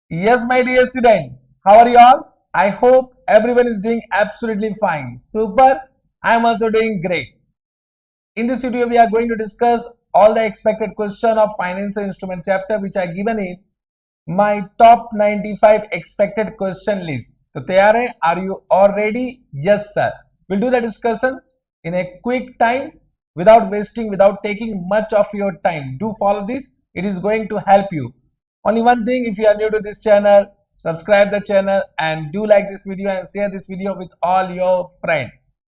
Yes, my dear student. How are you all? I hope everyone is doing absolutely fine. Super. I'm also doing great. In this video, we are going to discuss all the expected question of financial instrument chapter which are given in my top 95 expected question list. So, तैयार है? Are you all ready? Yes, sir. We'll do the discussion in a quick time without wasting, without taking much of your time. Do follow this. It is going to help you. Only one thing, if you are new to this channel, subscribe the channel and do like this video and share this video with all your friends.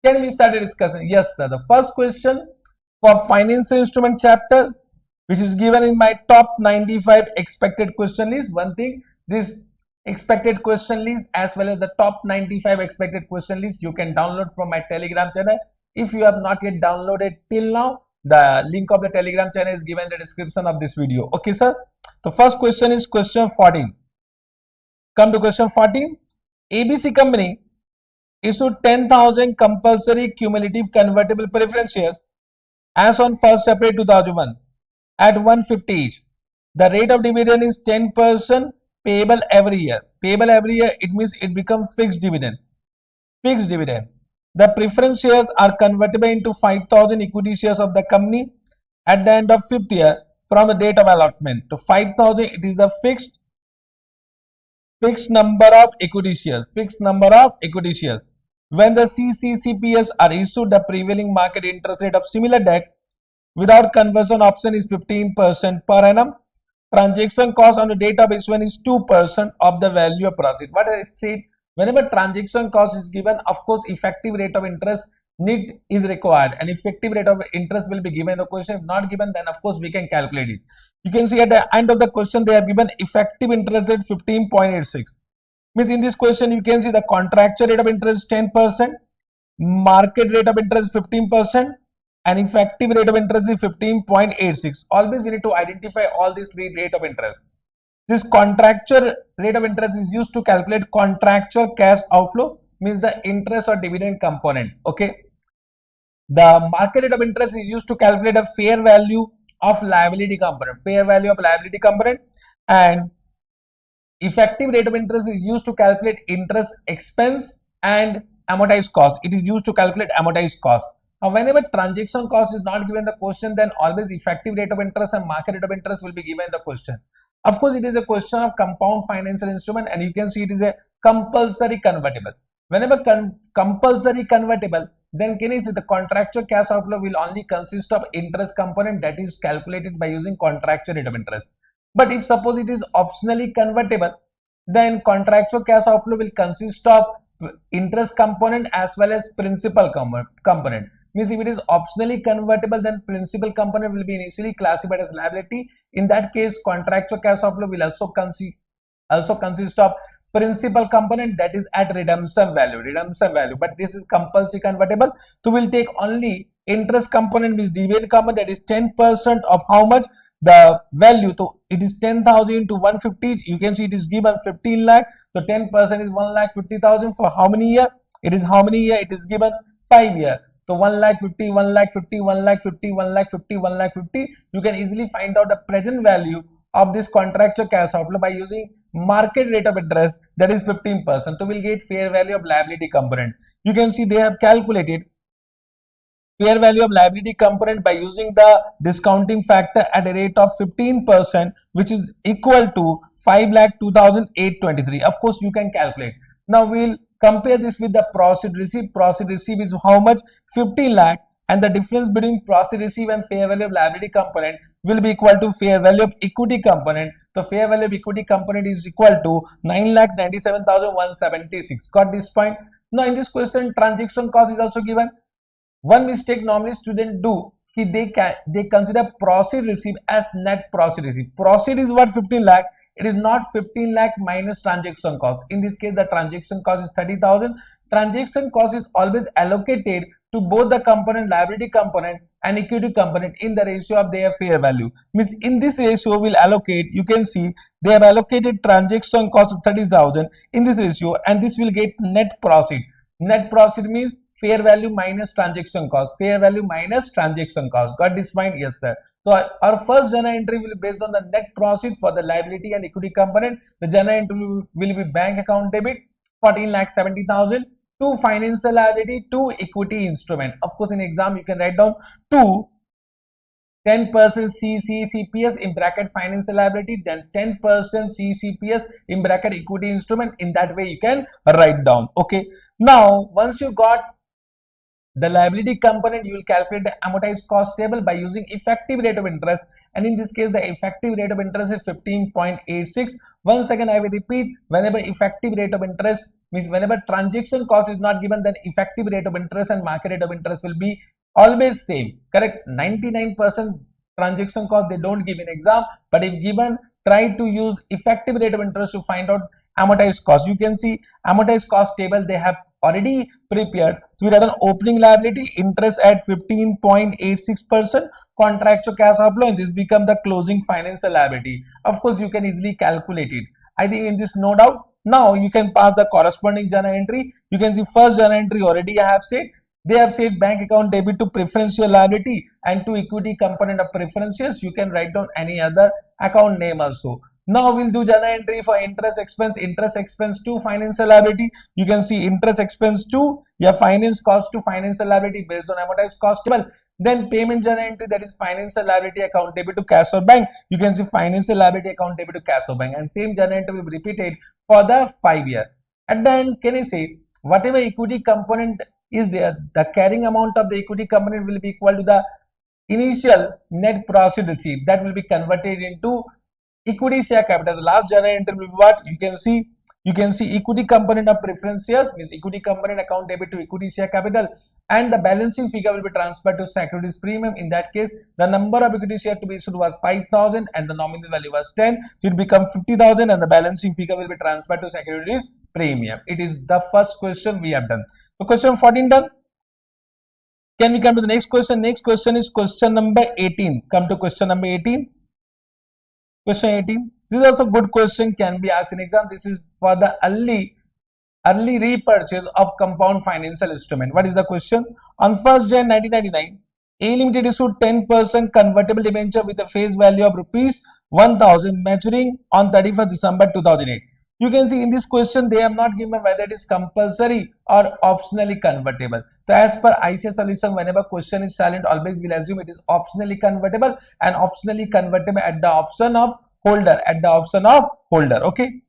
Can we start a discussion? Yes, sir. The first question for financial instrument chapter, which is given in my top 95 expected question list. One thing, this expected question list as well as the top 95 expected question list you can download from my Telegram channel. If you have not yet downloaded till now, the link of the Telegram channel is given in the description of this video. Okay, sir. The first question is question 14. Come to question 14. ABC company issued 10,000 compulsory cumulative convertible preference shares as on 1st April 2001 at 150 each. The rate of dividend is 10% payable every year. Payable every year, it means it becomes fixed dividend. Fixed dividend. The preference shares are convertible into 5,000 equity shares of the company at the end of 5th year from the date of allotment. To 5,000, it is the fixed number of equity shares. Fixed number of equity shares. When the CCCPS are issued, the prevailing market interest rate of similar debt without conversion option is 15% per annum. Transaction cost on the date of issuance is 2% of the value of proceed. What does it say? Whenever transaction cost is given, of course, effective rate of interest need is required, and effective rate of interest will be given in the question. If not given, then of course we can calculate it. You can see at the end of the question they have given effective interest rate 15.86. Means in this question you can see the contractual rate of interest 10%, market rate of interest 15%, and effective rate of interest is 15.86. Always we need to identify all these three rate of interest. This contractual rate of interest is used to calculate contractual cash outflow, means the interest or dividend component. Okay. The market rate of interest is used to calculate a fair value of liability component. Fair value of liability component. And effective rate of interest is used to calculate interest expense and amortized cost. It is used to calculate amortized cost. Now, whenever transaction cost is not given in the question, then always effective rate of interest and market rate of interest will be given in the question. Of course, it is a question of compound financial instrument, and you can see it is a compulsory convertible. Whenever compulsory convertible, then can you see the contractual cash outflow will only consist of interest component that is calculated by using contractual rate of interest. But if suppose it is optionally convertible, then contractual cash outflow will consist of interest component as well as principal component. Means if it is optionally convertible, then principal component will be initially classified as liability. In that case, contractual cash outflow will also consist of principal component that is at redemption value. But this is compulsory convertible, so we'll take only interest component, which dividend component, that is 10% of how much the value. So it is 10,000 into 150. You can see it is given 15 lakh. So 10% is 1,50,000 for how many year? It is how many year? It is given 5 year. So 1,50,000, 1,50,000, 1,50,000, 1,50,000, 1,50,000. You can easily find out the present value of this contractual cash outflow by using market rate of interest, that is 15%. So we'll get fair value of liability component. You can see they have calculated fair value of liability component by using the discounting factor at a rate of 15%, which is equal to 5,02,823. Of course, you can calculate. Now we'll compare this with the proceed receipt. Proceed receipt is how much? 15 lakh, and the difference between proceed receipt and fair value of liability component will be equal to fair value of equity component. So fair value of equity component is equal to 9,97,176. Got this point? Now in this question, transaction cost is also given. One mistake normally students do, they consider proceed receipt as net proceed receipt. Proceed is what? 15 lakh. It is not 15 lakh minus transaction cost. In this case, the transaction cost is 30,000. Transaction cost is always allocated to both the component, liability component and equity component, in the ratio of their fair value. Means in this ratio will allocate, you can see they have allocated transaction cost of 30,000 in this ratio, and this will get net proceed. Net proceed means fair value minus transaction cost. Fair value minus transaction cost. Got this point? Yes, sir. So our first journal entry will be based on the net profit for the liability and equity component. The journal entry will be bank account debit 14,70,000 to financial liability to equity instrument. Of course, in exam you can write down to 10% CCCPS in bracket financial liability, then 10% CCPS in bracket equity instrument. In that way you can write down. Okay. Now once you got the liability component, you will calculate the amortized cost table by using effective rate of interest, and in this case the effective rate of interest is 15.86. Once again I will repeat, whenever effective rate of interest means whenever transaction cost is not given, then effective rate of interest and market rate of interest will be always same, correct? 99% transaction cost they don't give in exam, but if given, try to use effective rate of interest to find out amortized cost. You can see amortized cost table they have already prepared. So we had an opening liability interest at 15.86%, contractual cash outflow, and this become the closing financial liability. Of course you can easily calculate it. I think in this no doubt. Now you can pass the corresponding journal entry. You can see first journal entry already I have said. They have said bank account debit to preferential liability and to equity component of preferences. You can write down any other account name also. Now we'll do journal entry for interest expense to financial liability. You can see interest expense to your finance cost to financial liability based on amortized cost table. Then payment journal entry, that is financial liability account debit to cash or bank. You can see financial liability account debit to cash or bank, and same journal entry will be repeated for the 5 year. At the end, can you say whatever equity component is there, the carrying amount of the equity component will be equal to the initial net profit received, that will be converted into equity share capital. The last journal entry will be what? You can see equity component of preference shares means equity component account debit to equity share capital, and the balancing figure will be transferred to securities premium. In that case, the number of equity share to be issued was 5,000 and the nominal value was 10, so it become 50,000 and the balancing figure will be transferred to securities premium. It is the first question we have done. So question 14 done. Can we come to the next question? Next question is question number 18. Come to question number 18. Question 18. This is also good question, can be asked in exam. This is for the early repurchase of compound financial instrument. What is the question? On 1st Jan 1999, A Limited issued 10% convertible debenture with a face value of rupees 1,000 maturing on 31st December 2008. You can see in this question they have not given whether it is compulsory or optionally convertible. So as per ICAI solution, whenever question is silent, always we'll assume it is optionally convertible, and optionally convertible at the option of holder. Okay.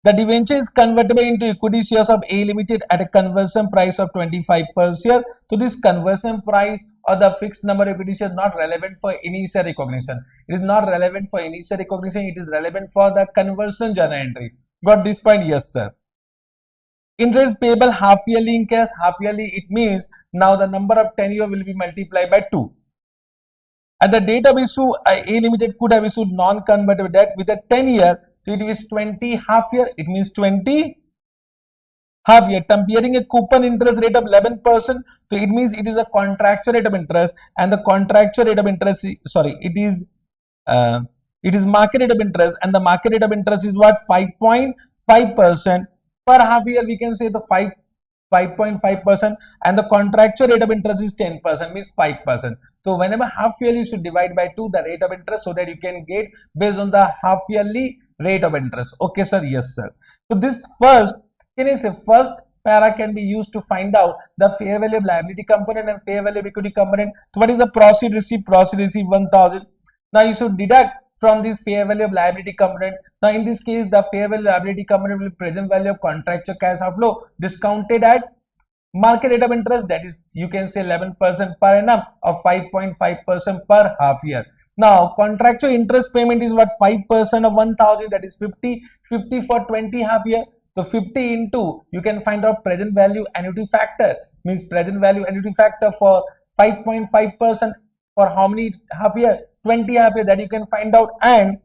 The debenture is convertible into equity shares of A Limited at a conversion price of 25 per share. So this conversion price or the fixed number of equity shares not relevant for initial recognition. It is not relevant for initial recognition. It is relevant for the conversion journal entry. Got this point? Yes, sir. Interest payable half yearly in cash. Half yearly, it means now the number of tenure will be multiplied by 2. At the date of issue, A Limited could have issued non-convertible debt with a 10-year. So it is 20 half year. It means 20 half year term bearing a coupon interest rate of 11%. So it means it is a contractual rate of interest, and the contractual rate of interest, it is market rate of interest, and the market rate of interest is what? 5.5% per half year. We can say the 5.5%, and the contractual rate of interest is 10%, means 5%. So whenever half yearly, you should divide by 2 the rate of interest, so that you can get based on the half yearly rate of interest. Okay, sir? Yes, sir. So this first para can be used to find out the fair value of liability component and fair value of equity component. So what is the proceed received? Proceed received 1,000. Now you should deduct from this fair value of liability component. Now in this case, the fair value liability component will be present value of contractual cash outflow discounted at market rate of interest, that is you can say 11% per annum or 5.5% per half year. Now contractual interest payment is what? 5% of 1,000, that is 50 for 20 half year. So 50 into, you can find out present value annuity factor, means present value annuity factor for 5.5% for how many half year? 20 half year, that you can find out. And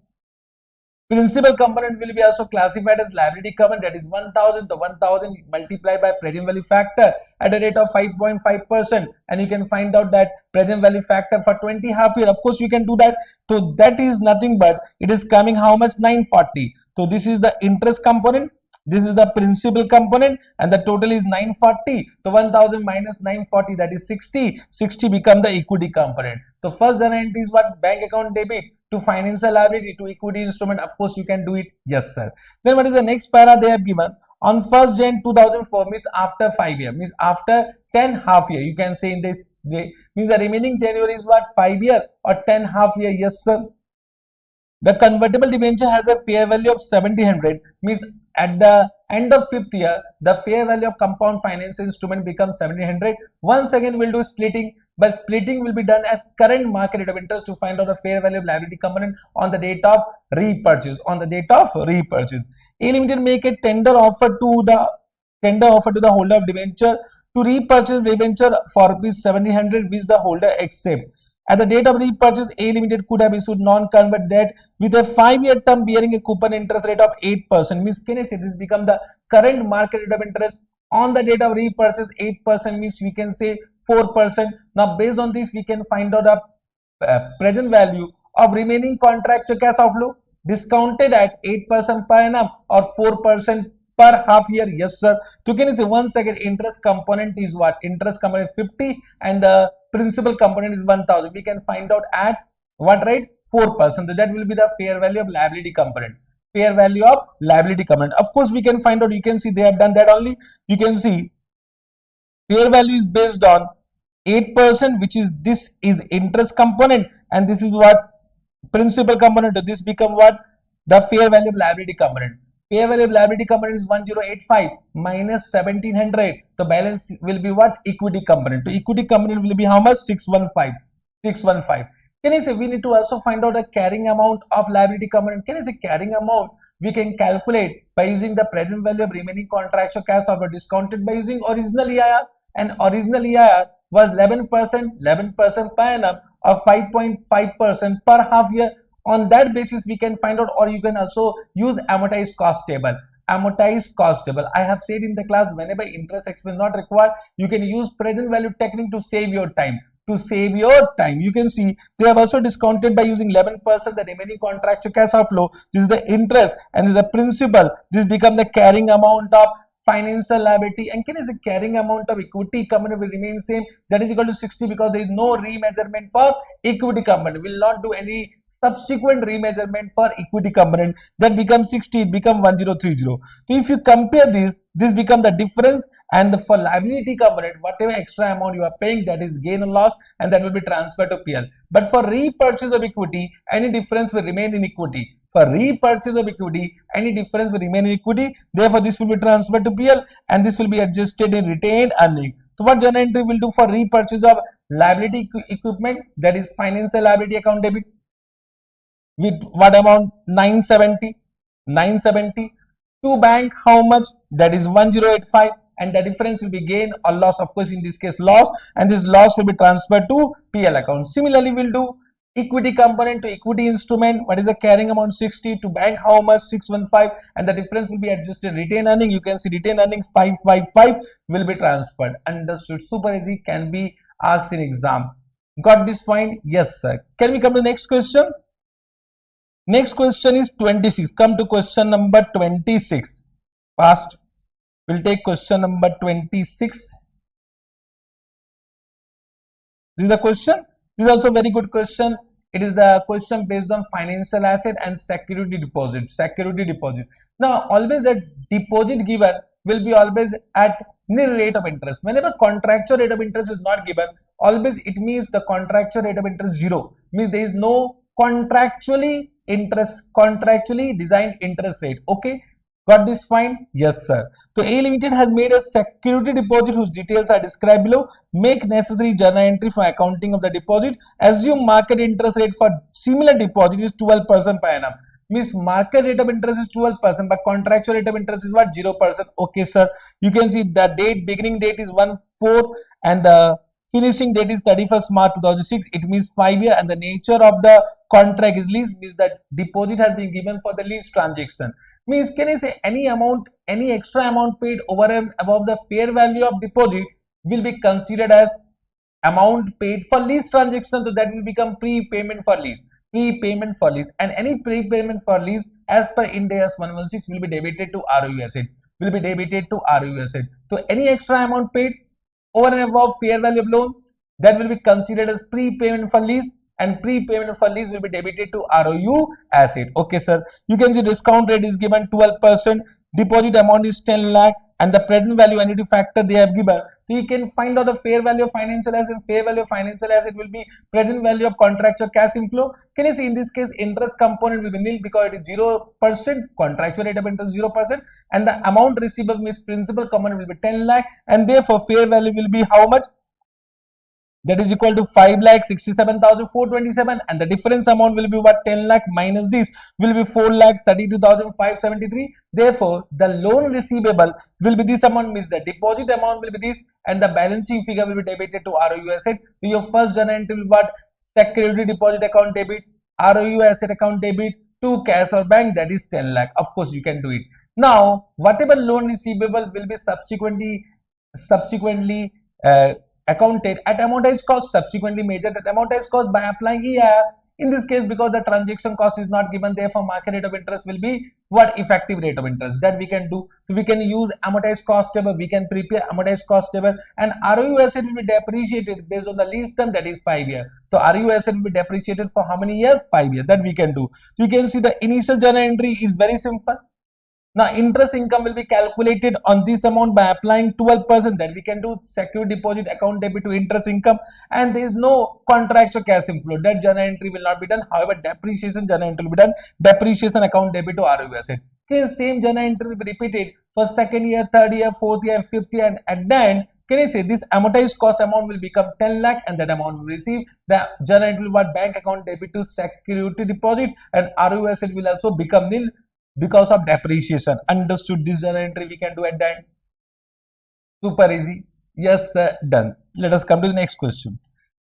principal component will be also classified as liability component, that is 1,000. The 1,000 multiplied by present value factor at a rate of 5.5%, and you can find out that present value factor for 20 half year. Of course you can do that. So that is nothing but it is coming how much? 940. So this is the interest component, This is the principal component and the total is 940. So 1000 minus 940, that is 60. 60 become the equity component. So first journal entry is what? Bank account debit to financial liability to equity instrument. Of course you can do it. Yes sir. Then what is the next para they have given? On 1st Jan 2004 means after 5 years, means after 10 half year. You can say in this way, means the remaining tenure is what? 5 year or 10 half year. Yes sir. The convertible debenture has a fair value of 1700, means at the end of 5th year, the fair value of compound finance instrument becomes 1700. Once again, we'll do splitting, but splitting will be done at current market rate of interest to find out the fair value of liability component on the date of repurchase. On the date of repurchase, A Limited make a tender offer to the holder of debenture to repurchase debenture for ₹1700, which the holder accept. At the date of repurchase, A Limited could have issued non-convert debt with a 5-year term bearing a coupon interest rate of 8%. Means can I say this become the current market rate of interest on the date of repurchase? 8% means we can say 4%. Now based on this, we can find out the present value of remaining contractual cash outflow discounted at 8% per annum or 4% per half year. Yes sir. So can you say once again, interest component is what? Interest component 50 and the principal component is 1000. We can find out at what rate? 4%. That will be the fair value of liability component. Fair value of liability component. Of course, we can find out. You can see they have done that only. You can see fair value is based on 8%, which is this is interest component, and this is what? Principal component. This become what? The fair value of liability component. Fair value of liability component is 1085 minus 1700. The balance will be what? Equity component. So equity component will be how much? 615. 615. Can I say we need to also find out the carrying amount of liability component? Can I say carrying amount we can calculate by using the present value of remaining contractual cash outflow discounted by using original EIR, and original EIR was 11%, 11% per annum or 5.5% per half year. On that basis, we can find out, or you can also use amortized cost table. Amortized cost table. I have said in the class, whenever interest expense not required, you can use present value technique to save your time. To save your time, you can see they have also discounted by using 11% the remaining contractual cash outflow. This is the interest and this is the principal. This become the carrying amount of financial liability, and can I say carrying amount of equity component will remain same, that is equal to 60, because there is no remeasurement for equity component. Will not do any subsequent remeasurement for equity component. That becomes 60, it become 1030. So if you compare this become the difference, and for liability component, whatever extra amount you are paying, that is gain or loss, and that will be transferred to PL. But for repurchase of equity, any difference will remain in equity. For repurchase of equity, any difference will remain in equity. Therefore, this will be transferred to PL and this will be adjusted in retained earning. So, what journal entry will do for repurchase of liability equipment? That is financial liability account debit with what amount? 970. 970 to bank how much? That is 1085, and the difference will be gain or loss. Of course, in this case loss, and this loss will be transferred to PL account. Similarly, we'll do equity component to equity instrument. What is the carrying amount? 60 to bank how much? 615, and the difference will be adjusted retained earning. You can see retained earnings 555 will be transferred. Understood? Super easy, can be asked in exam. Got this point? Yes sir. Can we come to the next question? Next question is 26. Come to question number 26. Fast. We'll take question number 26. This is the question. This is also a very good question. It is the question based on financial asset and security deposit. Security deposit. Now, always the deposit given will be always at nil rate of interest. Whenever contractual rate of interest is not given, always it means the contractual rate of interest 0. Means there is no contractually designed interest rate. Okay. Got this point? Yes, sir. So A Limited has made a security deposit whose details are described below. Make necessary journal entry for accounting of the deposit. Assume market interest rate for similar deposit is 12% per annum. Means market rate of interest is 12%, but contractual rate of interest is what? 0%. Okay, sir. You can see the date, beginning date is 1/4 and the finishing date is 31st March 2006. It means 5 years, and the nature of the contract is lease, means that deposit has been given for the lease transaction. Means can I say any amount, any extra amount paid over and above the fair value of deposit will be considered as amount paid for lease transaction. So that will become prepayment for lease. Prepayment for lease, and any prepayment for lease as per Ind AS 116 will be debited to ROU asset. Will be debited to ROU asset. So any extra amount paid over and above fair value of loan, that will be considered as prepayment for lease, and prepayment for lease will be debited to ROU asset. Okay, sir. You can see discount rate is given 12%, deposit amount is 10 lakh, and the present value annuity factor they have given. So you can find out the fair value of financial asset. Fair value of financial asset will be present value of contractual cash inflow. Can you see in this case interest component will be nil because it is 0%, contractual rate of interest 0%, and the amount receivable means principal component will be 10 lakh, and therefore fair value will be how much? That is equal to 5,67,427, and the difference amount will be what? 10 lakh minus this will be 4,32,573. Therefore, the loan receivable will be this amount, means the deposit amount will be this, and the balancing figure will be debited to ROU asset. So your first journal entry will be what? Security deposit account debit, ROU asset account debit to cash or bank, that is 10 lakh. Of course, you can do it. Now, whatever loan receivable will be subsequently accounted at amortized cost, subsequently measured at amortized cost by applying EIR. In this case, because the transaction cost is not given, therefore market rate of interest will be what? Effective rate of interest. That we can do. So we can use amortized cost table, we can prepare amortized cost table, and ROU asset will be depreciated based on the lease term, that is 5 years. So ROU asset will be depreciated for how many years? 5 years. That we can do. You can see the initial journal entry is very simple. Now, interest income will be calculated on this amount by applying 12%. That we can do security deposit account debit to interest income, and there is no contractual cash inflow. That journal entry will not be done. However, depreciation journal entry will be done. Depreciation account debit to ROU asset. Okay, same journal entry will be repeated for second year, third year, fourth year, and fifth year, and at the end, can you say this amortized cost amount will become 10 lakh, and that amount will receive the journal entry will what? Bank account debit to security deposit, and ROU asset will also become nil because of depreciation. Understood? This journal entry we can do at the end. Super easy. Yes, sir, done. Let us come to the next question.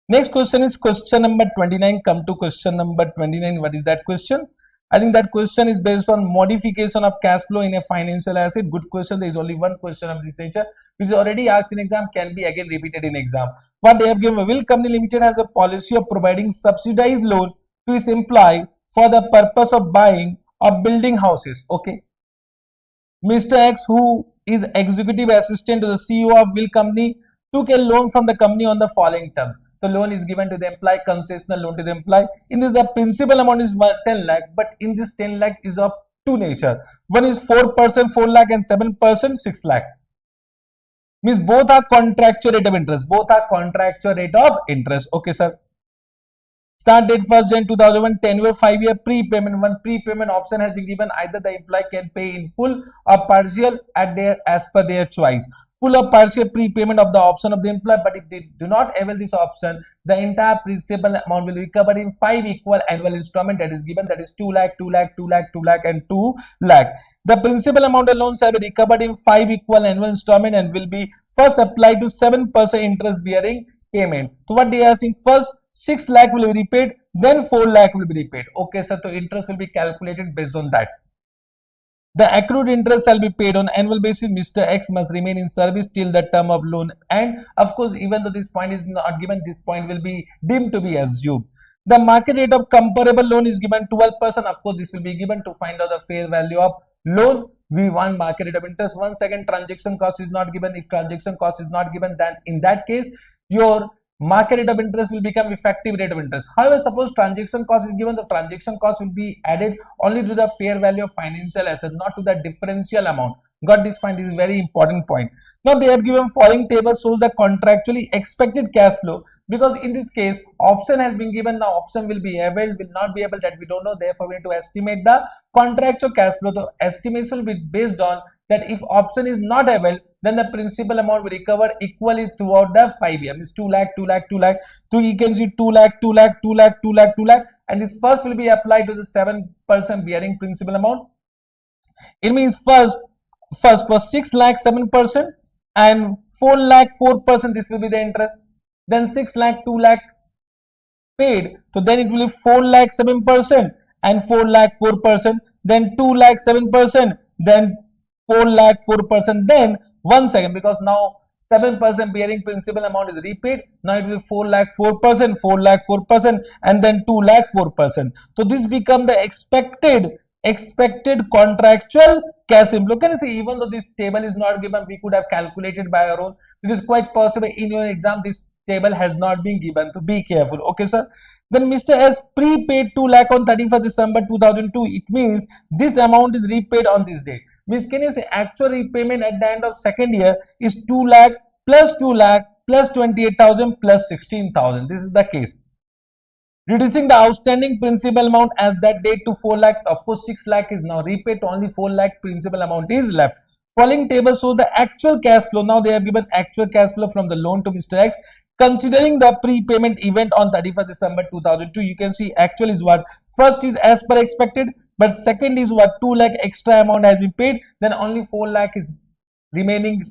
Next question is question number 29. Come to question number 29. What is that question? I think that question is based on modification of cash flow in a financial asset. Good question. There is only one question of this nature which is already asked in exam, can be again repeated in exam. What they have given: Will Company Limited has a policy of providing subsidized loan to its employee for the purpose of buying or building houses. Okay. Mr. X, who is executive assistant to the CEO of Will Company, took a loan from the company on the following terms. The loan is given to the employee, concessional loan to the employee. In this, the principal amount is 10 lakh, but in this 10 lakh is of two nature. One is 4%, 4 lakh, and 7%, 6 lakh. Means both are contractual rate of interest. Both are contractual rate of interest. Okay, sir. Start date 1st Jan 2001, tenure 5 year, prepayment. One prepayment option has been given. Either the employee can pay in full or partial as per their choice. Full or partial prepayment of the option of the employee, but if they do not avail this option, the entire principal amount will be recovered in 5 equal annual installment that is given, that is 2 lakh, 2 lakh, 2 lakh, 2 lakh, and 2 lakh. The principal amount of loans shall be recovered in 5 equal annual installment and will be first applied to 7% interest bearing payment. So what they are saying, first 6 lakh will be repaid, then 4 lakh will be repaid. Okay, sir. So interest will be calculated based on that. The accrued interest shall be paid on annual basis. Mr. X must remain in service till the term of loan. And of course, even though this point is not given, this point will be deemed to be assumed. The market rate of comparable loan is given 12%. Of course, this will be given to find out the fair value of loan. We want market rate of interest. Once again, transaction cost is not given. If transaction cost is not given, then in that case, your market rate of interest will become effective rate of interest. However, suppose transaction cost is given, the transaction cost will be added only to the fair value of financial asset, not to the differential amount. Got this point? Is a very important point. Now they have given following table shows the contractually expected cash flow, because in this case option has been given. Now option will be able, will not be able, that we don't know. Therefore, we need to estimate the contractual cash flow. The estimation will be based on that if option is not available, then the principal amount will recover equally throughout the 5 years. Means 2 lakh, 2 lakh, 2 lakh. So you can see 2 lakh, 2 lakh, 2 lakh, 2 lakh, 2 lakh, and this first will be applied to the 7% bearing principal amount. It means first for 6 lakh 7% and 4 lakh 4%. This will be the interest. Then 6 lakh 2 lakh paid. So then it will be 4 lakh 7% and 4 lakh 4%. Then 2 lakh 7%. Then 4 lakh 4%. Then 1 second, because now 7% bearing principal amount is repaid. Now it will be 4 lakh 4%, 4 lakh 4%, and then 2 lakh 4%. So this become the expected expected contractual cash inflow. Can you see, even though this table is not given, we could have calculated by our own. It is quite possible in your exam this table has not been given, so be careful. Okay, sir. Then Mr. S prepaid 2 lakh on 31st December 2002. It means this amount is repaid on this date. Means, can you say actual repayment at the end of second year is 2 lakh plus 2 lakh plus 28,000 plus 16,000. This is the case. Reducing the outstanding principal amount as that date to 4 lakh. Of course, 6 lakh is now repaid, only 4 lakh principal amount is left. Following table shows the actual cash flow. Now they have given actual cash flow from the loan to Mr. X. Considering the prepayment event on 31st December 2002, you can see actual is what? First is as per expected, but second is what? 2 lakh extra amount has been paid. Then only 4 lakh is remaining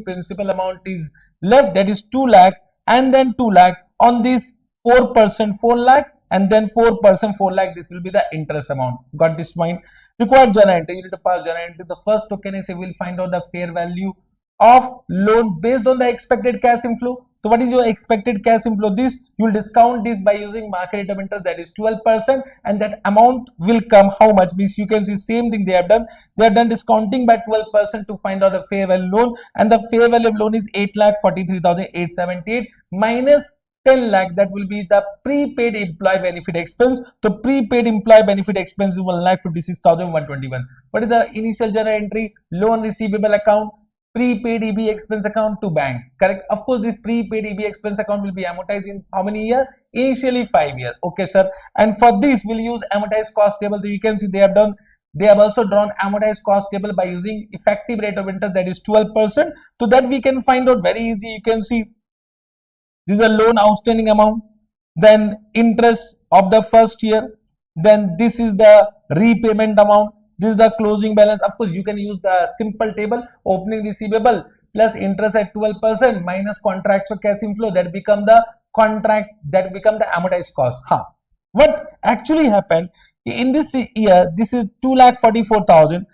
principal amount is left, that is 2 lakh, and then 2 lakh on this 4% 4 lakh, and then 4% 4 lakh. This will be the interest amount. Got this point? Required journal entry. You need to pass journal entry. The first token is will find out the fair value of loan based on the expected cash inflow. So what is your expected cash inflow? This you will discount this by using market rate of interest, that is 12%, and that amount will come how much? Means you can see same thing they have done. They have done discounting by 12% to find out the fair value loan, and the fair value of loan is 8,43,878 minus 10 lakh. That will be the prepaid employee benefit expense. So prepaid employee benefit expense is 1,56,121. What is the initial journal entry? Loan receivable account, prepaid EB expense account to bank. Correct? Of course, this prepaid EB expense account will be amortized in how many years? Initially 5 years. Okay, sir. And for this, we'll use amortized cost table. So you can see they have also drawn amortized cost table by using effective rate of interest, that is 12%. So that we can find out very easy. You can see this is a loan outstanding amount, then interest of the first year, then this is the repayment amount, this is the closing balance. Of course, you can use the simple table, opening receivable plus interest at 12% minus contractual cash inflow, that become the amortized cost. What actually happened in this year? This is 2,44,000.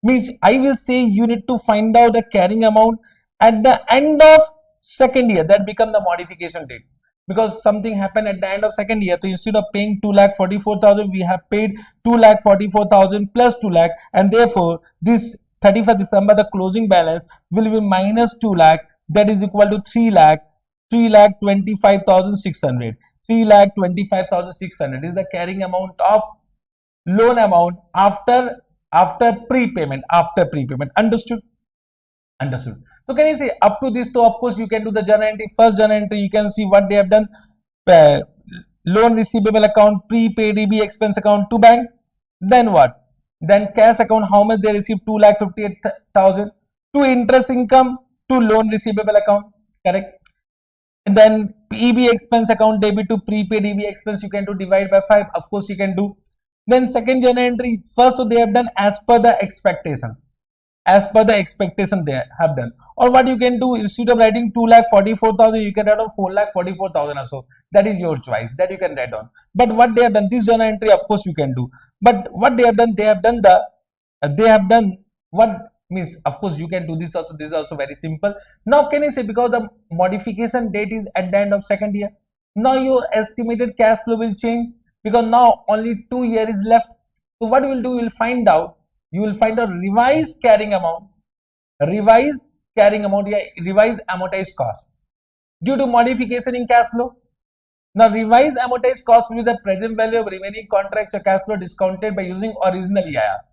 Means I will say you need to find out the carrying amount at the end of second year, that become the modification date, because something happened at the end of second year. So instead of paying 2,44,000, we have paid 2,44,000 plus 2 lakh, and therefore this 31st December the closing balance will be minus 2 lakh, that is equal to 3,25,600. 3,25,600 is the carrying amount of loan amount after prepayment. Understood? So can you say up to this? So of course you can do the journal entry. First journal entry, you can see what they have done. Loan receivable account, prepaid EB expense account to bank. Then what? Then cash account, how much they received? 2,58,000. To interest income, to loan receivable account. Correct? And then EB expense account debit to prepaid EB expense, you can do divide by 5. Of course you can do. Then second journal entry, first they have done as per the expectation. They have done. Or what you can do, instead of writing 2,44,000, you can write on 4,44,000 or so. That is your choice, that you can write on. But what they have done, this journal entry, of course you can do. But what they have done, what means, of course you can do this also. This is also very simple. Now can you say, because the modification date is at the end of second year, now your estimated cash flow will change, because now only 2 years is left. So what we will do, you will find out revised carrying amount, revised amortized cost due to modification in cash flow. Now revised amortized cost will be the present value of remaining contracts or cash flow discounted by using original EIR.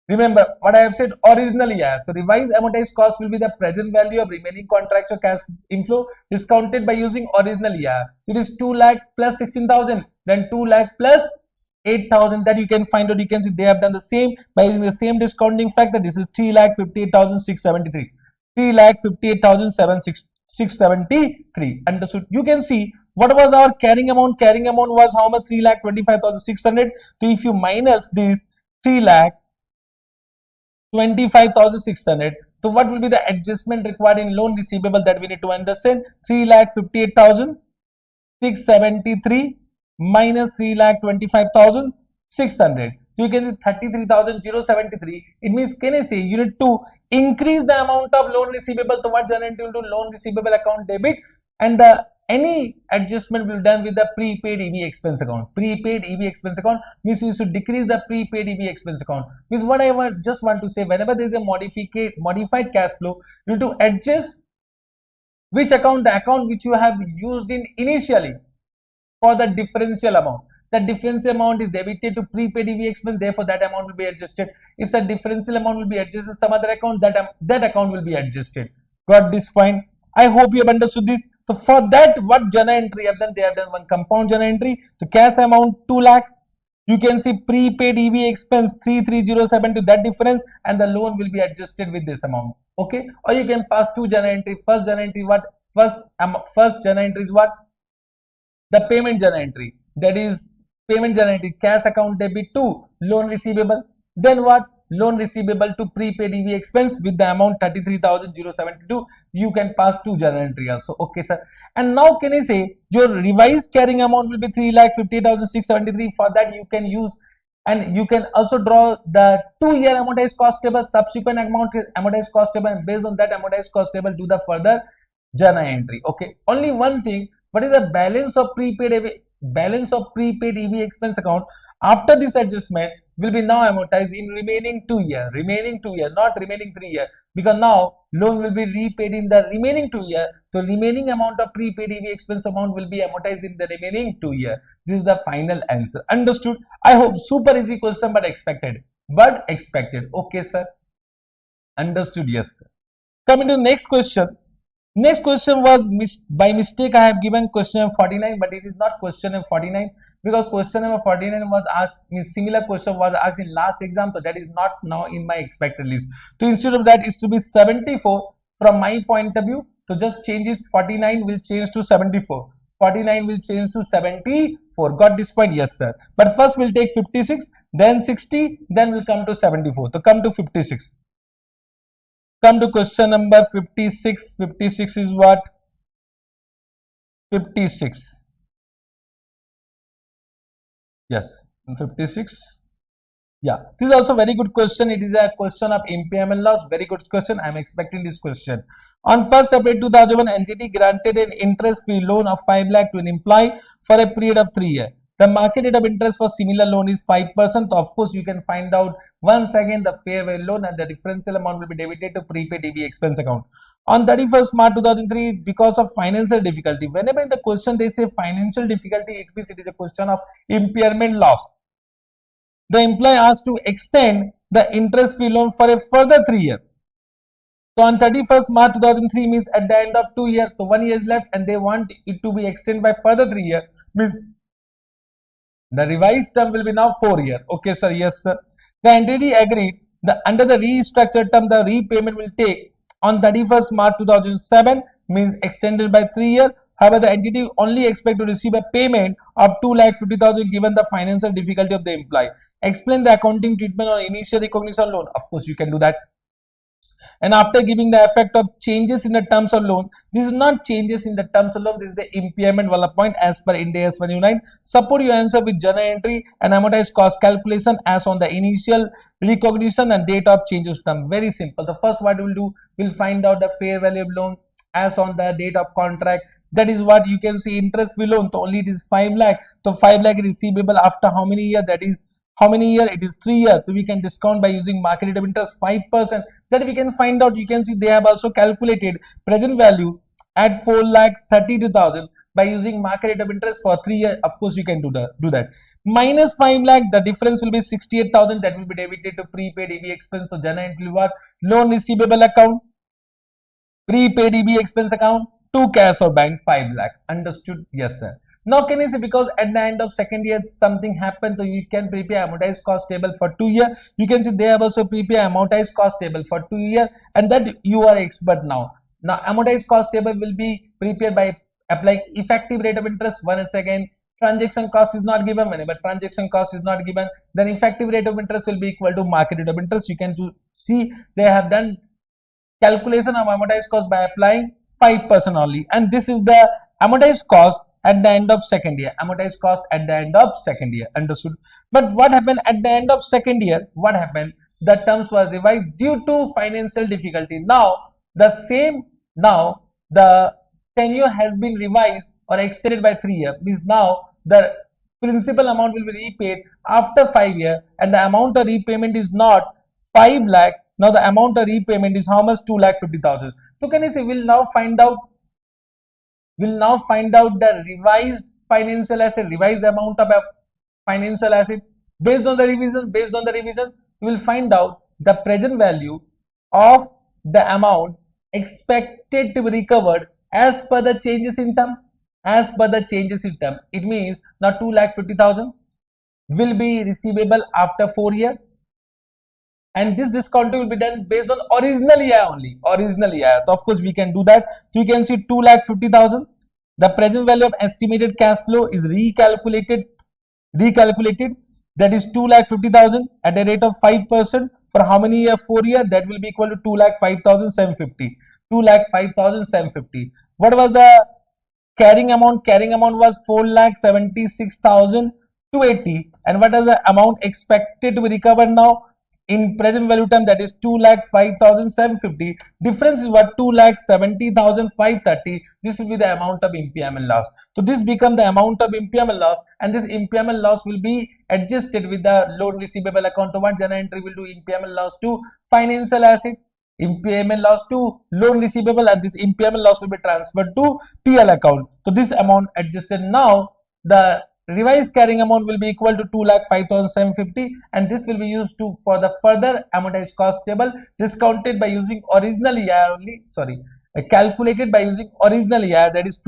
Remember what I have said, original EIR. So revised amortized cost will be the present value of remaining contracts or cash inflow discounted by using original EIR. It is 2 lakh plus 16,000, then 2 lakh plus 8,000, that you can find out. You can see they have done the same by using the same discounting factor. This is 3,58,673. 3,58,673. Understood? You can see what was our carrying amount. Carrying amount was how much? 3,25,600. So if you minus this 3,25,600, so what will be the adjustment required in loan receivable, that we need to understand? 3,58,673 minus 3,25,600. You can see 33,073. It means, can I say, you need to increase the amount of loan receivable. So what journal entry will do? Loan receivable account debit, and the any adjustment will be done with the prepaid EV expense account. Prepaid EV expense account means you should decrease the prepaid EV expense account. Means what I just want to say, whenever there is a modified cash flow, you need to adjust which account, the account which you have used in initially for the differential amount. The differential amount is debited to prepaid EV expense, therefore that amount will be adjusted. If the differential amount will be adjusted some other account, that account will be adjusted. Got this point? I hope you have understood this. So for that, what journal entry have done? They have done one compound journal entry. The cash amount 2 lakh. You can see prepaid EV expense 3307 to that difference, and the loan will be adjusted with this amount. Okay, or you can pass two journal entry. First journal entry what? First journal entry is what? The payment journal entry. That is payment journal entry, cash account debit to loan receivable. Then what? Loan receivable to prepaid EV expense with the amount 33,072. You can pass two journal entry also. Okay, sir. And now can I say your revised carrying amount will be 3,50,673. For that you can use, and you can also draw the 2-year amortized cost table, subsequent amount amortized cost table, and based on that amortized cost table do the further journal entry. Okay. Only one thing, what is the balance of prepaid EV expense account after this adjustment will be now amortized in remaining 2 years, not remaining 3 years, because now loan will be repaid in the remaining 2 years. So remaining amount of prepaid EV expense amount will be amortized in the remaining 2 years. This is the final answer. Understood? I hope super easy question, but expected. Okay, sir. Understood? Yes, sir. Coming to the next question. Next question was by mistake I have given question number 49, but it is not question number 49 because question number 49 was asked, similar question was asked in last exam, so that is not now in my expected list. So instead of that, it's to be 74 from my point of view. So just change it. 49 will change to 74. 49 will change to 74. Got this point? Yes, sir. But first we'll take 56, then 60, then we'll come to 74. So come to 56. Come to question number 56. 56 is what? 56. Yes, 56. Yeah, this is also very good question. It is a question of impairment loss. Very good question. I am expecting this question. On 1st April 2001, entity granted an interest-free loan of 5 lakh to an employee for a period of 3 years. The market rate of interest for similar loan is 5%. So of course, you can find out once again the fair value loan, and the differential amount will be debited to prepaid EV expense account. On 31st March 2003, because of financial difficulty, whenever in the question they say financial difficulty, it means it is a question of impairment loss. The employee asked to extend the interest-free loan for a further 3 years. So on 31st March 2003 means at the end of 2 years, so 1 year is left, and they want it to be extended by further 3 years. Means the revised term will be now 4 years. Okay, sir. Yes, sir. The entity agreed that under the restructured term, the repayment will take on 31st March 2007, means extended by 3 years. However, the entity only expect to receive a payment of 2,50,000 given the financial difficulty of the employee. Explain the accounting treatment on initial recognition loan. Of course, you can do that. And after giving the effect of changes in the terms of loan, this is not changes in the terms of loan, this is the impairment wala point as per Ind AS 109. Support your answer with journal entry and amortized cost calculation as on the initial recognition and date of changes term. Very simple. The first what we will do, we'll find out the fair value of loan as on the date of contract. That is what you can see interest free loan. So only it is 5 lakh. So 5 lakh receivable after how many years? That is how many years? It is 3 years. So we can discount by using market rate of interest 5%. That we can find out. You can see they have also calculated present value at 4,32,000 by using market rate of interest for 3 years. Of course, you can do that. Minus 5 lakh, the difference will be 68,000. That will be debited to prepaid EV expense. So journal entry will what? Loan receivable account, prepaid EV expense account, to cash or bank 5 lakh. Understood? Yes, sir. Now can you say because at the end of second year something happened, so you can prepare amortized cost table for 2 years. You can see they have also prepare amortized cost table for 2 years, and that you are expert now. Now amortized cost table will be prepared by applying effective rate of interest. Once again, transaction cost is not given. Whenever transaction cost is not given, then effective rate of interest will be equal to market rate of interest. You can see they have done calculation of amortized cost by applying 5% only, and this is the amortized cost at the end of second year. Amortized cost at the end of second year. Understood? But what happened at the end of second year? What happened? The terms was revised due to financial difficulty. Now the tenure has been revised or extended by 3 years, means now the principal amount will be repaid after 5 years, and the amount of repayment is not 5 lakh. Now the amount of repayment is how much? 2,50,000. So can you see, we'll now find out the revised financial asset, revised amount of a financial asset based on the revision. We will find out the present value of the amount expected to be recovered as per the changes in term. It means now 2,50,000 will be receivable after 4 years, and this discounting will be done based on original year only. So of course we can do that. So you can see 2,50,000. The present value of estimated cash flow is recalculated. That is 2,50,000 at a rate of 5%. For how many years? 4 years. That will be equal to 2,05,750. 2,05,750. What was the carrying amount? Carrying amount was 4,76,280. And what is the amount expected to be recovered now? In present value term, that is 2,05,750. Difference is what? 2,70,530. This will be the amount of impairment loss. So this becomes the amount of impairment loss, and this impairment loss will be adjusted with the loan receivable account. So what journal entry will do? Impairment loss to financial asset, impairment loss to loan receivable, and this impairment loss will be transferred to PL account. So this amount adjusted. Now the revised carrying amount will be equal to 2,05,750, and this will be used to for the further amortized cost table, discounted by using original year only. Calculated by using original year, that is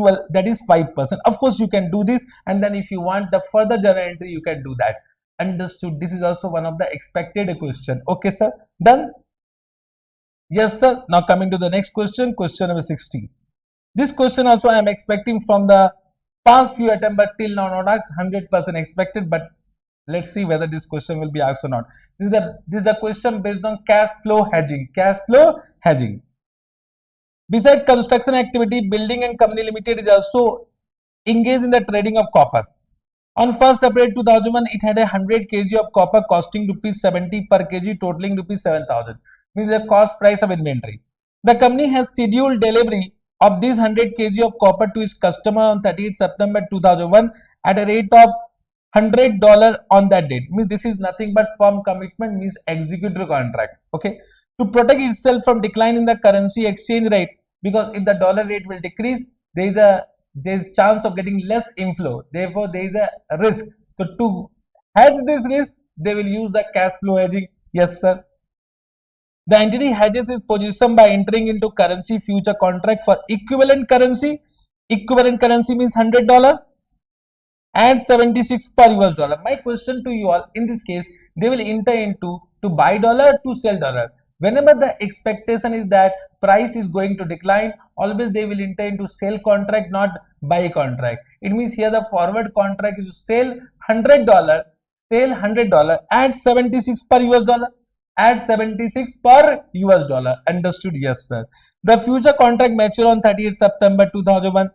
5%. Of course you can do this, and then if you want the further journal entry, you can do that. Understood? This is also one of the expected question. Okay sir, done? Yes sir. Now coming to the next question, question number 60. This question also I am expecting from the past few attempts, but till now not asked. 100% expected, but let's see whether this question will be asked or not. This is the question based on cash flow hedging. Besides construction activity, Building and Company Limited is also engaged in the trading of copper. On 1st April 2001, it had 100 kg of copper costing rupees 70 per kg, totaling rupees 7,000. Means the cost price of inventory. The company has scheduled delivery of this 100 kg of copper to its customer on 30th September 2001 at a rate of $100 on that date. Means this is nothing but firm commitment, means executor contract. Okay. To protect itself from decline in the currency exchange rate, because if the dollar rate will decrease, there is chance of getting less inflow. Therefore, there is a risk. So to hedge this risk, they will use the cash flow hedging. Yes, sir. The entity hedges its position by entering into currency future contract for equivalent currency. Equivalent currency means $100 and 76 per US dollar. My question to you all, in this case, they will enter into to buy dollar, to sell dollar. Whenever the expectation is that price is going to decline, always they will enter into sell contract, not buy contract. It means here the forward contract is to sell $100, at 76 per US dollar. At 76 per US dollar. Understood? Yes, sir. The future contract mature on 30th September 2001.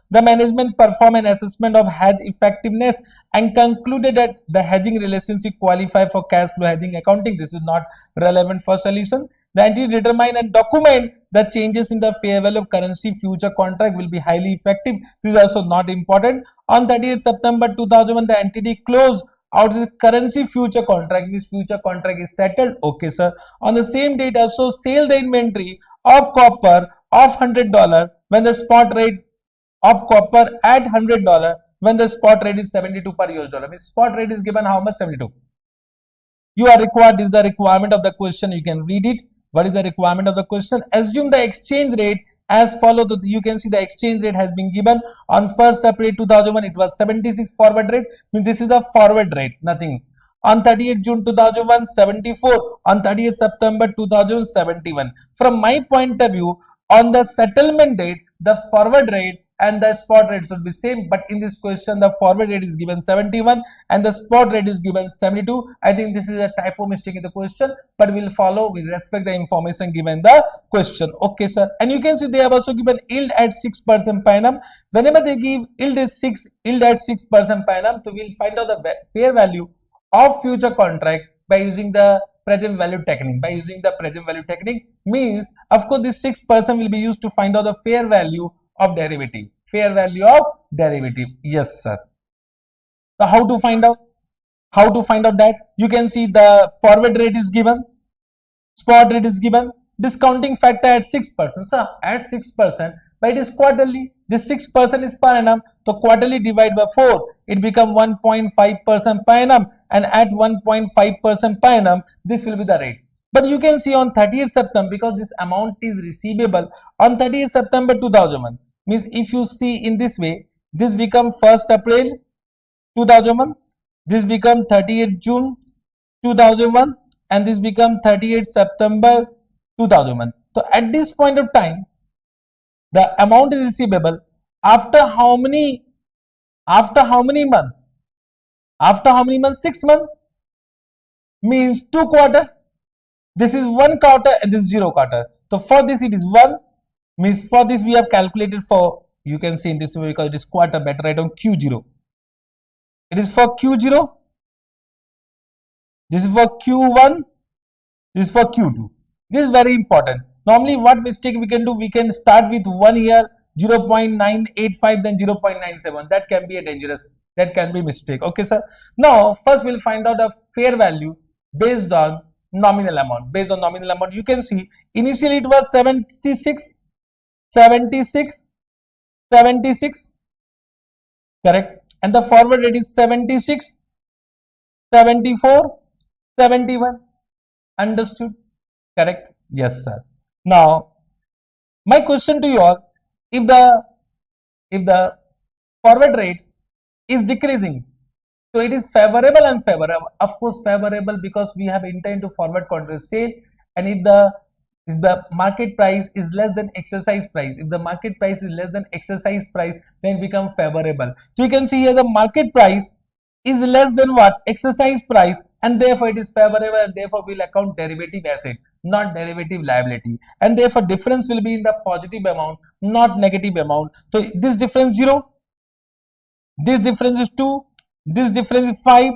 The management performed an assessment of hedge effectiveness and concluded that the hedging relationship qualify for cash flow hedging accounting. This is not relevant for solution. The entity determine and document the changes in the fair value of currency future contract will be highly effective. This is also not important. On 30th September 2001, the entity closed out the currency future contract. This future contract is settled. Okay, sir. On the same date, also sell the inventory of copper of $100 when the spot rate of copper at $100 when the spot rate is 72 per US dollar. Means spot rate is given how much? 72. You are required. This is the requirement of the question. You can read it. What is the requirement of the question? Assume the exchange rate as follows. You can see the exchange rate has been given on 1st April 2001. It was 76 forward rate. Means this is the forward rate. Nothing. On 30th June 2001, 74. On 30th September 2071. From my point of view, on the settlement date, the forward rate and the spot rate should be same, but in this question the forward rate is given 71 and the spot rate is given 72. I think this is a typo mistake in the question, but we'll follow, we'll respect the information given in the question. Okay, sir. And you can see they have also given yield at 6% per annum. Whenever they give yield at 6% per annum, so we'll find out the fair value of future contract by using the present value technique. Means, of course, this 6% will be used to find out the fair value of derivative. Fair value of derivative. Yes, sir. So how to find out? How to find out that? You can see the forward rate is given, spot rate is given, discounting factor at 6%. So at 6%, but it is quarterly. This 6% is per annum. So quarterly divided by 4, it become 1.5% per annum, and at 1.5% per annum, this will be the rate. But you can see on 30th September, because this amount is receivable on 30th September 2001, means if you see in this way, this become 1st April 2001, this become 30th June 2001, and this become 30th September 2001. So at this point of time, the amount is receivable after how many months? After how many months? 6 months, means 2 quarter. This is 1 quarter and this is 0 quarter. So for this it is 1, means for this we have calculated for, you can see in this way because it is quarter, better write on Q0. It is for Q0, this is for Q1, this is for Q2. This is very important. Normally what mistake we can do, we can start with 1 year 0.985, then 0.97. That can be a dangerous, that can be mistake. Okay, sir. Now first we'll find out a fair value based on nominal amount. Based on nominal amount, you can see initially it was 76, correct, and the forward rate is 76, 74, 71. Understood? Correct? Yes, sir. Now my question to you all, if the forward rate is decreasing, so it is favorable and unfavorable. Of course favorable, because we have intent to forward contract sale, and if the market price is less than exercise price, if the market price is less than exercise price, then it becomes favorable. So you can see here the market price is less than what? Exercise price, and therefore it is favorable, and therefore we'll account derivative asset, not derivative liability, and therefore difference will be in the positive amount, not negative amount. So this difference 0, this difference is 2, this difference is 5,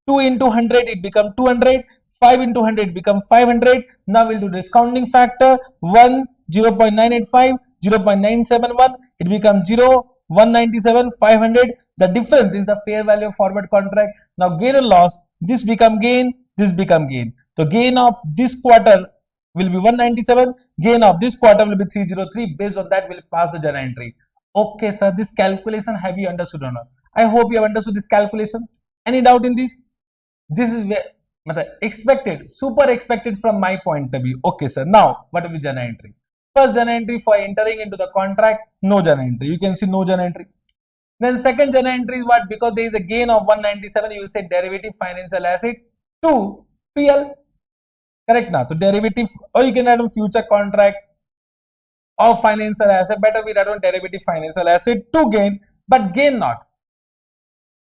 2 into 100 it become 200, 5 into 100 it become 500. Now we'll do discounting factor, 1, 0.985, 0.971, it becomes 0, 197, 500. The difference is the fair value of forward contract. Now gain and loss, this become gain, this become gain. So gain of this quarter will be 197, gain of this quarter will be 303. Based on that, we'll pass the journal entry. Okay, sir, this calculation have you understood or not? I hope you have understood this calculation. Any doubt in this? This is where expected, super expected from my point of view. Okay, sir. Now, what will be journal entry? First journal entry for entering into the contract, no journal entry. You can see no journal entry. Then second journal entry is what? Because there is a gain of 197, you will say derivative financial asset to PL. Correct now? So derivative, or you can add on future contract of financial asset. Better we write on derivative financial asset to gain, but gain not.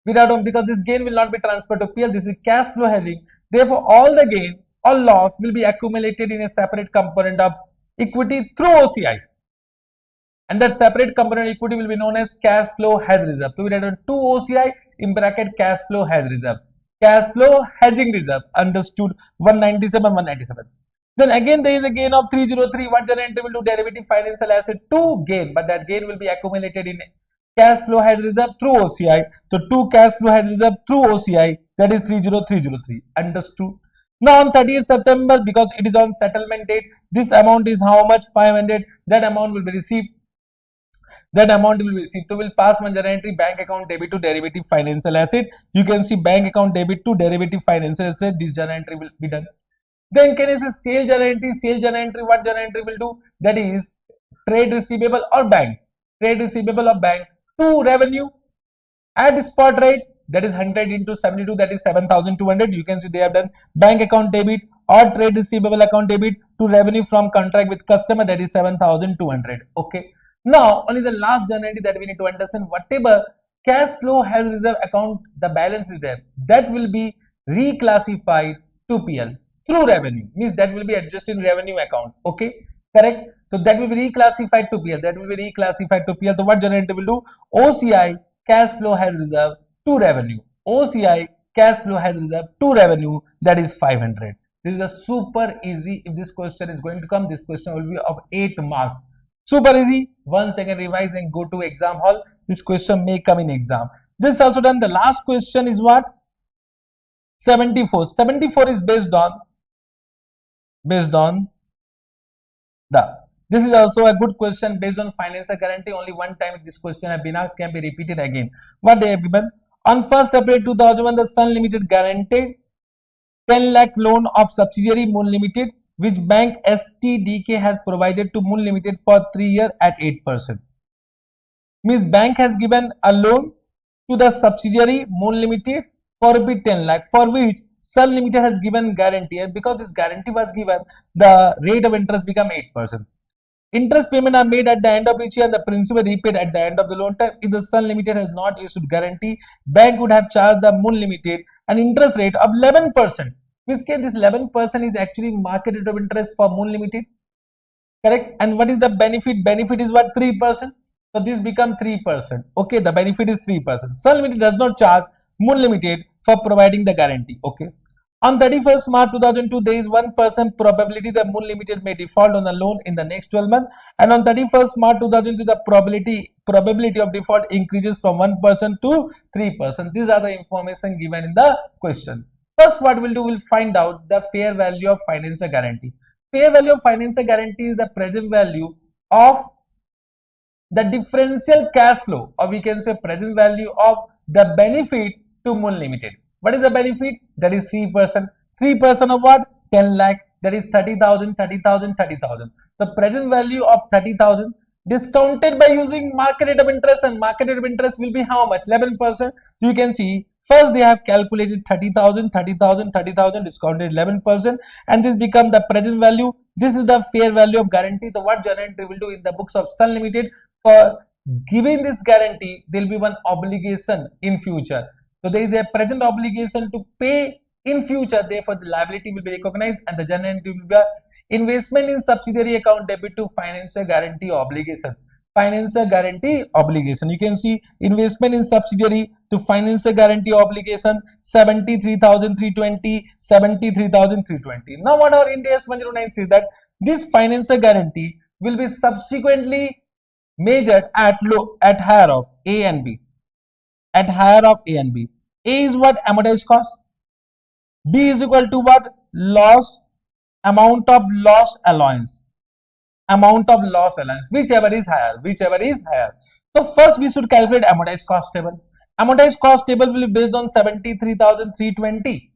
We write on, because this gain will not be transferred to PL. This is cash flow hedging. Therefore, all the gain or loss will be accumulated in a separate component of equity through OCI. And that separate component equity will be known as cash flow hedge reserve. So we write on 2 OCI in bracket cash flow hedge reserve. Cash flow hedging reserve. Understood? 197, 197. Then again there is a gain of 303. What journal entry will do? Derivative financial asset to gain, but that gain will be accumulated in cash flow hedge reserve through OCI. So 2 cash flow hedge reserve through OCI, that is 30303. Understood? Now on 30th September, because it is on settlement date, this amount is how much? 500. That amount will be received. That amount will be received. So we'll pass one journal entry, bank account debit to derivative financial asset. You can see bank account debit to derivative financial asset. This journal entry will be done. Then can you say sale journal entry? Sale journal entry, what journal entry will do? That is trade receivable or bank. Trade receivable or bank to revenue at spot rate, that is 100 into 72, that is 7,200. You can see they have done bank account debit or trade receivable account debit to revenue from contract with customer, that is 7,200. Okay. Now only the last journal entry that we need to understand, whatever cash flow has reserve account, the balance is there, that will be reclassified to PL through revenue, means that will be adjusted in revenue account. Okay, correct? So that will be reclassified to PL. That will be reclassified to PL. So what journal entry will do? OCI cash flow has reserve to revenue. OCI cash flow has reserve to revenue, that is 500. This is a super easy. If this question is going to come, this question will be of 8 marks. Super easy. Once again revise and go to exam hall. This question may come in exam. This also done. The last question is what? 74. 74 is based on the. This is also a good question based on financial guarantee. Only one time this question has been asked, can be repeated again. What they have given? On 1st April 2001, the Sun Limited guaranteed 10 lakh loan of subsidiary Moon Limited, which bank STDK has provided to Moon Limited for 3 years at 8%. Means bank has given a loan to the subsidiary Moon Limited for rupees 10 lakh, for which Sun Limited has given guarantee, and because this guarantee was given, the rate of interest become 8%. Interest payment are made at the end of each year and the principal repaid at the end of the loan time. If the Sun Limited has not issued guarantee, bank would have charged the Moon Limited an interest rate of 11%. Which case this 11% is actually market rate of interest for Moon Limited. Correct? And what is the benefit? Benefit is what? 3%. So this become 3%. Okay, the benefit is 3%. Sun Limited does not charge Moon Limited for providing the guarantee. Okay. On 31st March 2002, there is 1% probability that Moon Limited may default on the loan in the next 12 months. And on 31st March 2002, the probability of default increases from 1% to 3%. These are the information given in the question. First, what we'll do, we'll find out the fair value of financial guarantee. Fair value of financial guarantee is the present value of the differential cash flow, or we can say present value of the benefit to Moon Limited. What is the benefit? That is 3%. 3% of what? 10 lakh. That is 30,000, 30,000, 30,000. The present value of 30,000 discounted by using market rate of interest, and market rate of interest will be how much? 11%. You can see first they have calculated 30,000, 30,000, 30,000, discounted 11%, and this become the present value. This is the fair value of guarantee. So what journal entry will do in the books of Sun Limited, for giving this guarantee, there will be one obligation in future. So there is a present obligation to pay in future. Therefore, the liability will be recognized, and the journal entry will be investment in subsidiary account debit to financial guarantee obligation. Financial guarantee obligation. You can see investment in subsidiary to financial guarantee obligation 73,320, 73,320. Now, what our Ind AS 109 says that this financial guarantee will be subsequently measured at higher of A and B. At higher of A and B. A is what? Amortized cost. B is equal to what? Loss, amount of loss allowance. Amount of loss allowance, whichever is higher, whichever is higher. So first we should calculate amortized cost table. Amortized cost table will be based on 73,320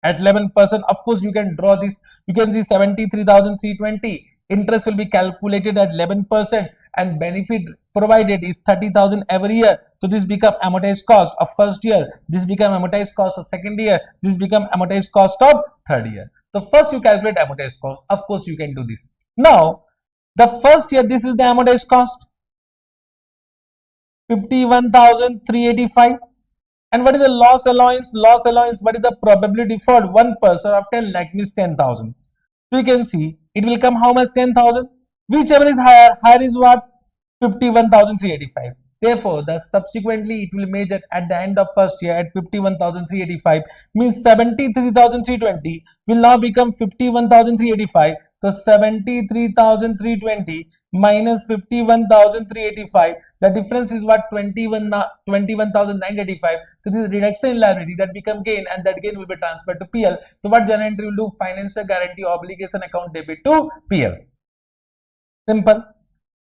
at 11%. Of course, you can draw this. You can see 73,320. Interest will be calculated at 11%, and benefit provided is 30,000 every year. So this become amortized cost of first year. This become amortized cost of second year. This become amortized cost of third year. So first you calculate amortized cost. Of course, you can do this. Now, the first year, this is the amortized cost, 51,385. And what is the loss allowance? Loss allowance, what is the probability default? 1% of 10 lakh means 10,000. So you can see it will come how much? 10,000. Whichever is higher, higher is what? 51,385. Therefore, the subsequently it will measure at the end of first year at 51,385, means 73,320 will now become 51,385. So 73,320 minus 51,385. The difference is what? 21,985. So this is reduction in liability, that become gain, and that gain will be transferred to PL. So what journal entry will do? Financial guarantee obligation account debit to PL. Simple.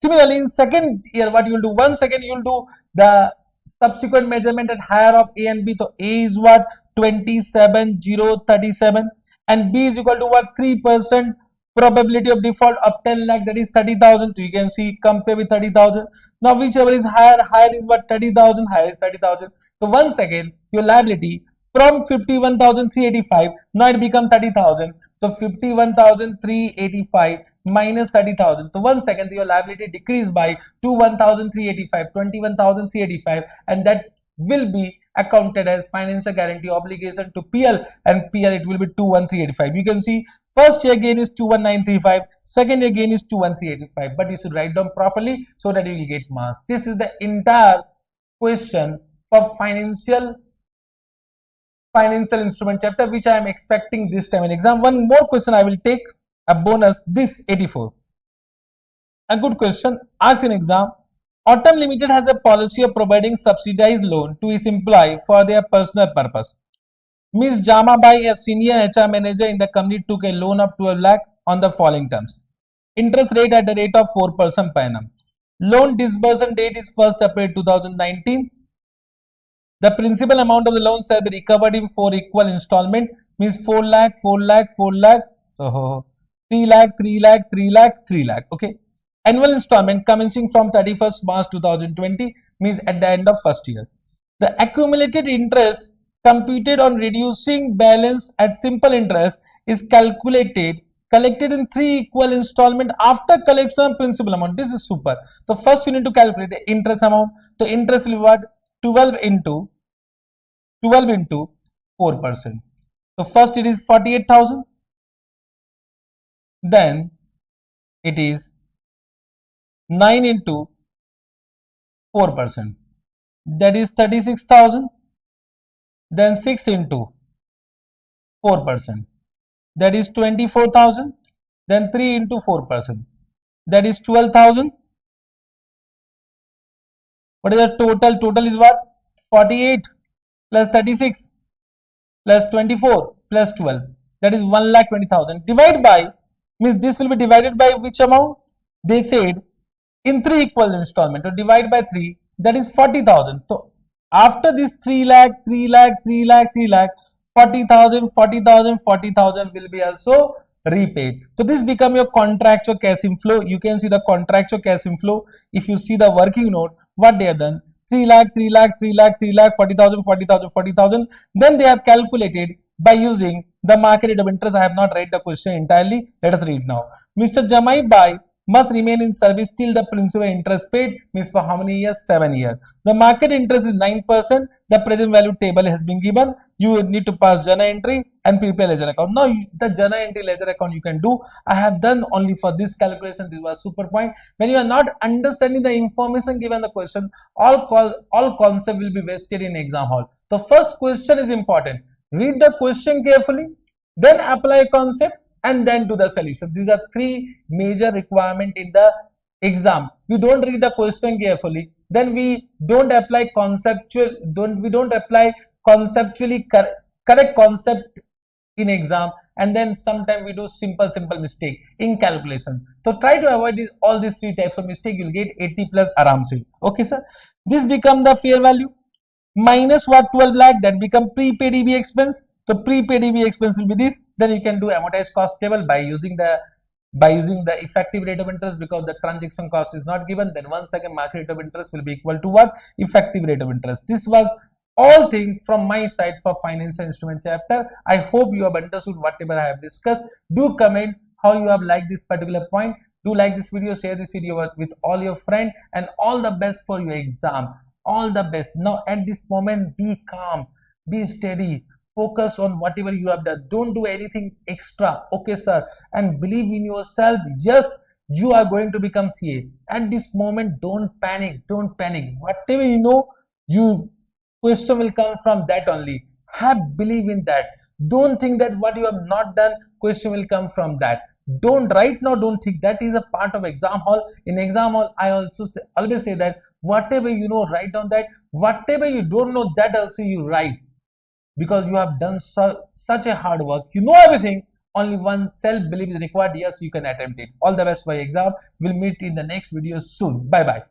Similarly, in second year, what you will do? Once again, you will do the subsequent measurement at higher of A and B. So A is what? 27,037, and B is equal to what? 3% probability of default of 10 lakh, that is 30,000. So you can see compare with 30,000. Now whichever is higher, higher is what? 30,000, higher is 30,000. So once again, your liability from 51,385, now it become 30,000. So 51,385 minus 30,000. So once again, your liability decreased by 21,385, and that will be accounted as financial guarantee obligation to PL, and PL it will be 21,385. You can see first year gain is 21,935, second year gain is 21,385, but you should write down properly so that you will get marks. This is the entire question for financial instrument chapter, which I am expecting this time in exam. One more question I will take a bonus, this 84. A good question asked in exam. Autumn Limited has a policy of providing subsidized loan to its employee for their personal purpose. Ms. Jamabai, a senior HR manager in the company, took a loan of 12 lakh on the following terms. Interest rate at the rate of 4% per annum. Loan disbursement date is 1st April 2019. The principal amount of the loan shall be recovered in 4 equal installment, means 4 lakh, 4 lakh, 4 lakh, 3 lakh, 3 lakh, 3 lakh, 3 lakh. Okay. Annual installment commencing from 31st March 2020, means at the end of first year. The accumulated interest computed on reducing balance at simple interest is collected in 3 equal installment after collection of principal amount. This is super. So first we need to calculate the interest amount. So interest will be what? 12 into 4%. So first it is 48,000. Then it is 9 into 4%. That is 36,000. Then 6 into 4%. That is 24,000. Then 3 into 4%. That is 12,000. What is the total? Total is what? 48 plus 36 plus 24 plus 12. That is 1,20,000. Divide by, means this will be divided by which amount? They said in 3 equal installment. So divide by 3, that is 40,000. So after this 3 lakh, 3 lakh, 3 lakh, 3 lakh, 40,000, 40,000, 40,000 will be also repaid. So this become your contractual cash inflow. You can see the contractual cash inflow. If you see the working note, what they have done, 3 lakh, 3 lakh, 3 lakh, 3 lakh, 40,000, 40,000, 40,000. Then they have calculated by using the market rate of interest. I have not read the question entirely. Let us read now. Mr. Jamai Bai must remain in service till the principal interest paid, means for how many years? 7 years. The market interest is 9%. The present value table has been given. You need to pass journal entry and prepare ledger account. Now the journal entry ledger account you can do. I have done only for this calculation. This was super point. When you are not understanding the information given the question, all concept will be wasted in exam hall. The first question is important. Read the question carefully, then apply concept, and then do the solution. These are 3 major requirements in the exam. We don't read the question carefully, then we don't apply conceptually correct concept in exam, and then sometimes we do simple mistake in calculation. So try to avoid all these 3 types of mistake. You'll get 80 plus aram se. Okay sir, this become the fair value minus what? 12 lakh. That become prepaid EB expense. So prepaid EB expense will be this. Then you can do amortized cost table by using the effective rate of interest, because the transaction cost is not given. Then once again market rate of interest will be equal to what? Effective rate of interest. This was all things from my side for financial instrument chapter. I hope you have understood whatever I have discussed. Do comment how you have liked this particular point. Do like this video, share this video with all your friends, and all the best for your exam. All the best. Now at this moment, be calm, be steady, focus on whatever you have done. Don't do anything extra. Okay sir, and believe in yourself. Yes, you are going to become CA. At this moment, don't panic. Whatever you know, question will come from that only. Have believe in that. Don't think that what you have not done, question will come from that. Don't right now, don't think. That is a part of exam hall. In exam hall, I also always say that whatever you know, write down that. Whatever you don't know, that also you write, because you have done such a hard work. You know everything. Only one self-belief is required. Yes, you can attempt it. All the best for your exam. We'll meet in the next video soon. Bye bye.